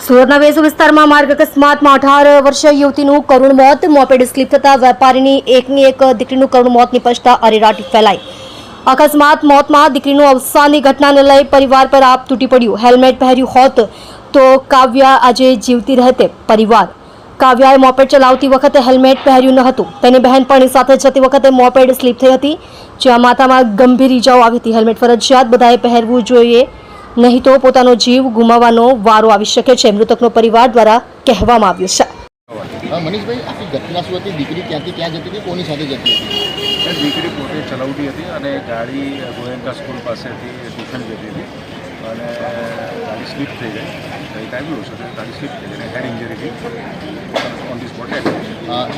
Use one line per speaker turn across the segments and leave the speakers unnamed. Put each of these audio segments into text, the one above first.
સુરતના વેસુ વિસ્તારમાં માર્ગ અકસ્માતમાં 18 વર્ષીય યુવતીનું કરુણ મોત. મોપેડ સ્લીપ થતા વેપારીની એકની એક દીકરીનું કરુણ મોત નિપજતા અરેરાટી ફેલાઈ. અકસ્માત મોતમાં દીકરીનું અવસાનની ઘટનાને લઈ પરિવાર પર આપ તૂટી પડ્યું. હેલ્મેટ પહેર્યું હોત તો કાવ્યા આજે જીવતી રહેતે. પરિવાર કાવ્યાએ મોપેડ ચલાવતી વખતે હેલ્મેટ પહેર્યું ન હતું. તેની બહેનપણી સાથે જતી વખતે મોપેડ સ્લીપ થઈ હતી, જ્યાં માથામાં ગંભીર ઈજાઓ આવી હતી. હેલ્મેટ ફરજિયાત બધાએ પહેરવું જોઈએ, નહીં તો પોતાનો જીવ ગુમાવવાનો વારો આવી શકે છે, મૃતકનો પરિવાર દ્વારા કહેવામાં આવ્યું છે.
મનીષભાઈ, આખી ઘટના શું હતી? દીકરી ક્યાંથી ક્યાં જતી હતી, કોની સાથે જતી હતી?
દીકરી પોતે ચલાવતી હતી અને ગાડી ગોયંકા સ્કૂલ પાસેથી ટ્યુશન જતી હતી અને ગાડી સ્લીપ થઈ ગઈ. કંઈક આવ્યું હશે તો ગાડી સ્લીપ થઈ ગઈ, હેડ ઇન્જરી થઈ ઓન ધી સ્પોટ.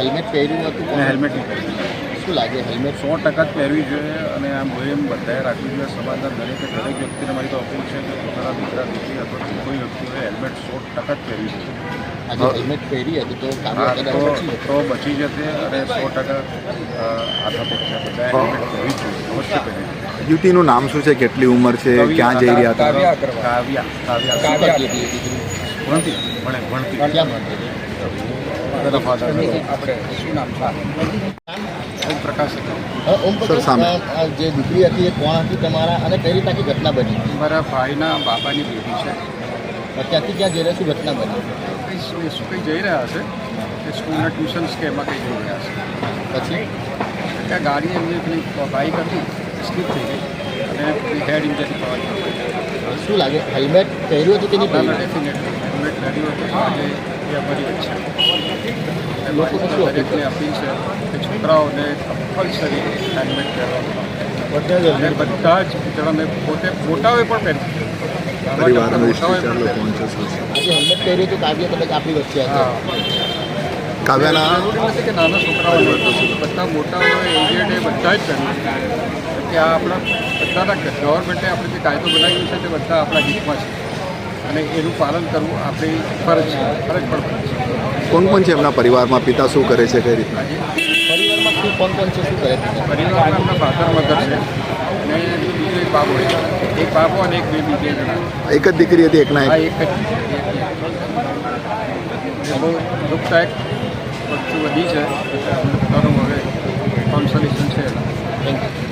હેલ્મેટ પહેર્યું હતું
અને હેલ્મેટ નહીં પહેર્યું.
શું લાગે? હેલ્મેટ
100% જ પહેરવી જોઈએ અને આ મુહિમ બધાએ રાખવી જોઈએ. સમાજના દરેક વ્યક્તિને મારી તો અપીલ છે કે પોતાના દીકરા દીકરી અથવા કોઈ વ્યક્તિઓએ હેલ્મેટ 100% જ પહેરવી જોઈએ.
આજે હેલ્મેટ પહેરી હતી તો
બચી જશે અને 100% આઘાત છે. બધાએ હેલ્મેટ પહેરવી જ જોઈએ, અવશ્ય પહેરવી જોઈએ.
યુવતીનું નામ શું છે, કેટલી ઉંમર છે, ક્યાં જઈ રહ્યા હતા?
કાવ્યા ભણતી
ક્યાં ભણતી?
બધા ફાધર
શું નામ છે?
પ્રકાશ.
ઓમ પ્રકાશ, જે દીકરી હતી એ કોણ હતી તમારા અને કઈ રીતે આખી ઘટના બની?
મારા ભાઈના બાપાની બેટી છે.
ક્યાંથી ક્યાં જઈ રહ્યા? શું ઘટના બની?
કંઈ જઈ રહ્યા હશે કે સ્કૂલના ટ્યુશન્સ કે એમાં કંઈ જઈ રહ્યા હશે.
પછી
ત્યાં ગાડી એમની પેલી બાઇક હતી, સ્લીપ થઈ ગઈ અને હેડ ઇન્જરી થવા.
શું લાગે? હેલ્મેટ પહેર્યું હતું કે નહીં પહેર્યું?
ડેફિનેટલી હેલ્મેટ પહેર્યું હતું. આજે એ અમારી વચ્ચે દરેકને અપીલ છે કે છોકરાઓને કમ્પલસરી હેલ્મેટ પહેરવાનું અને બધા જ જણાને પોતે મોટાઓએ પણ પહેરવું.
પરિવારનો વિસ્તાર લોકો પહોંચે છે.
આજે હેલ્મેટ પહેર્યું હતું કાવ્ય તમે આપણી વચ્ચે હતા.
કાવ્યાના
જરૂરી નથી કે નાના છોકરાઓ, બધા મોટાઓ એજેડ એ બધા જ પહેરવું કે આ આપણા બધાના ગવર્મેન્ટે આપણે જે કાયદો બનાવ્યો છે તે બધા આપણા હિતમાં છે અને એનું પાલન કરવું આપણી ફરજ છે. ફરજ પણ છે.
કોણ છે એમના પરિવારમાં? પિતા શું કરે છે, કઈ રીતના?
પરિવારમાં કોણ છે, શું કરે?
પરિવારમાં એમના ફાધર મધર છે અને બીજો એક બાબો છે. એક બાબો અને એક બેબી, બે જણા.
એક જ દીકરી હતી? એકના
આ
એક?
એક જ બહુ દુઃખદાયક વસ્તુ બધી છે. હવે કોન્સોલેશન છે.
Thank you.